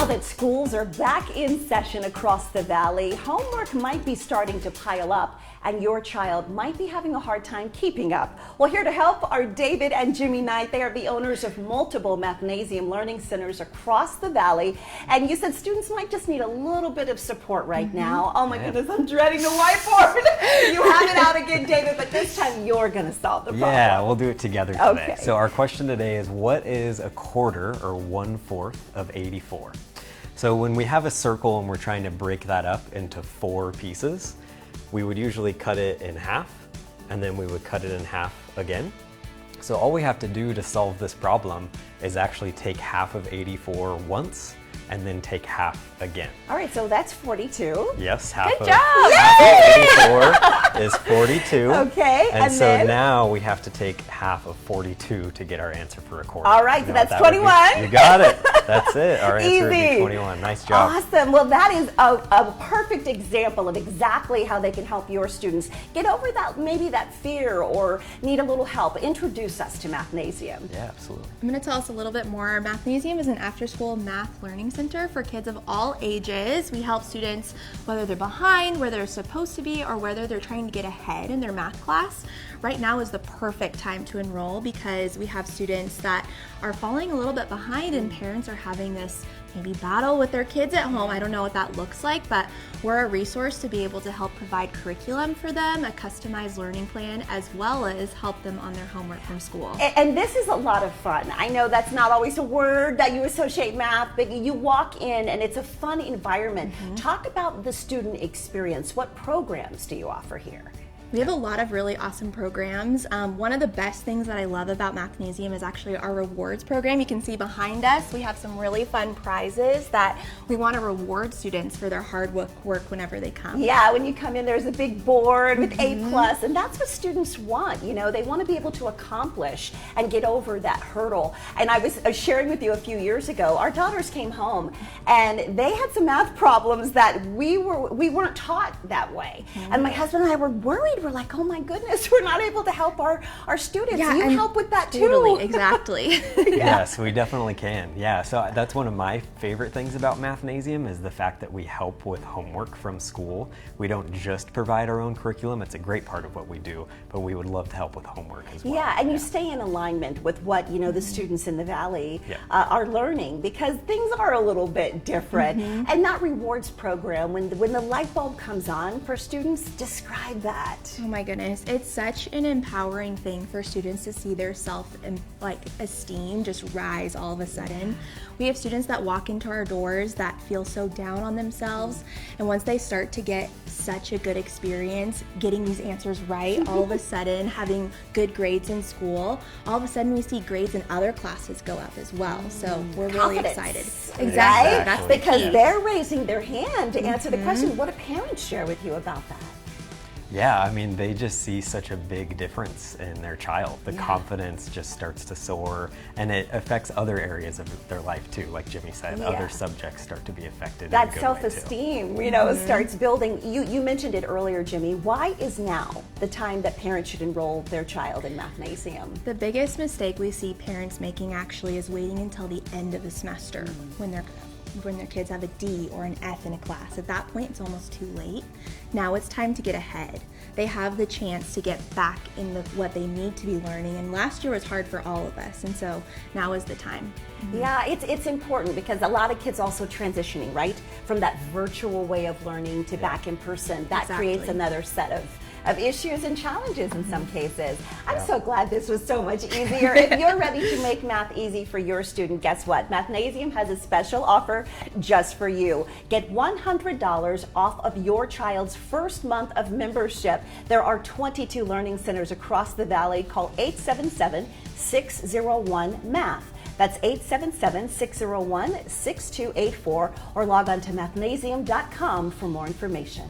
Now that schools are back in session across the valley, homework might be starting to pile up and your child might be having a hard time keeping up. Well, here to help are David and Jimmy Knight. They are the owners of multiple Mathnasium learning centers across the valley. And you said students might just need a little bit of support right now. Oh my goodness, I'm dreading the whiteboard. You have it out again, David, but this time you're gonna solve the problem. Yeah, we'll do it together today. Okay. So our question today is, what is a quarter or 1/4 of 84? So when we have a circle and we're trying to break that up into 4 pieces, we would usually cut it in half, and then we would cut it in half again. So all we have to do to solve this problem is actually take half of 84 once, and then take half again. All right, so that's 42. Yes, half Good of job. 84 is 42. Okay, and so then? now we have to take half of 42 to get our answer for a quarter. All right, You so know what that's that would be? 21. You got it. That's it. Our answer would be Easy. 21. Nice job. Awesome. Well, that is a perfect example of exactly how they can help your students get over that, maybe that fear or need a little help. Introduce us to Mathnasium. Yeah, absolutely. I'm going to tell us a little bit more. Mathnasium is an after-school math learning center for kids of all ages. We help students whether they're behind, where they're supposed to be, or whether they're trying to get ahead in their math class. Right now is the perfect time to enroll because we have students that are falling a little bit behind and parents are having this maybe battle with their kids at home. I don't know what that looks like, but we're a resource to be able to help provide curriculum for them, a customized learning plan, as well as help them on their homework from school. And this is a lot of fun. I know that's not always a word that you associate math, but you walk in and it's a fun environment. Talk about the student experience. What programs do you offer here? We have a lot of really awesome programs. One of the best things that I love about Mathnasium is actually our rewards program. You can see behind us, we have some really fun prizes that we want to reward students for their hard work whenever they come. Yeah, when you come in, there's a big board with A+, and that's what students want. You know, they want to be able to accomplish and get over that hurdle. And I was sharing with you a few years ago, our daughters came home and they had some math problems that we weren't taught that way. And my husband and I were worried. We're like, oh my goodness, we're not able to help our students. Yeah, you help with that totally, too. exactly. Yes, we definitely can. Yeah, so that's one of my favorite things about Mathnasium is the fact that we help with homework from school. We don't just provide our own curriculum. It's a great part of what we do, but we would love to help with homework as well. Yeah, and you stay in alignment with what, you know, the students in the Valley are learning, because things are a little bit different. And that rewards program, when the light bulb comes on for students, describe that. Oh my goodness, it's such an empowering thing for students to see their esteem just rise all of a sudden. We have students that walk into our doors that feel so down on themselves, and once they start to get such a good experience getting these answers right, all of a sudden having good grades in school, all of a sudden we see grades in other classes go up as well. So we're really excited. Exactly. Right? That's the because key. they're raising their hand to answer the question. What do parents share with you about that? Yeah, I mean, they just see such a big difference in their child. The confidence just starts to soar, and it affects other areas of their life too. Like Jimmy said, other subjects start to be affected. That in a good self-esteem, you know, starts building. You mentioned it earlier, Jimmy. Why is now the time that parents should enroll their child in Mathnasium? The biggest mistake we see parents making actually is waiting until the end of the semester when their kids have a D or an F in a class. At that point, it's almost too late. Now it's time to get ahead. They have the chance to get back in what they need to be learning, and last year was hard for all of us, and so now is the time. Yeah, it's important because a lot of kids also transitioning, right? From that virtual way of learning to back in person. That creates another set of issues and challenges in some cases. I'm so glad this was so much easier. If you're ready to make math easy for your student, guess what? Mathnasium has a special offer just for you. Get $100 off of your child's first month of membership. There are 22 learning centers across the valley. Call 877-601-MATH. That's 877-601-6284, or log on to mathnasium.com for more information.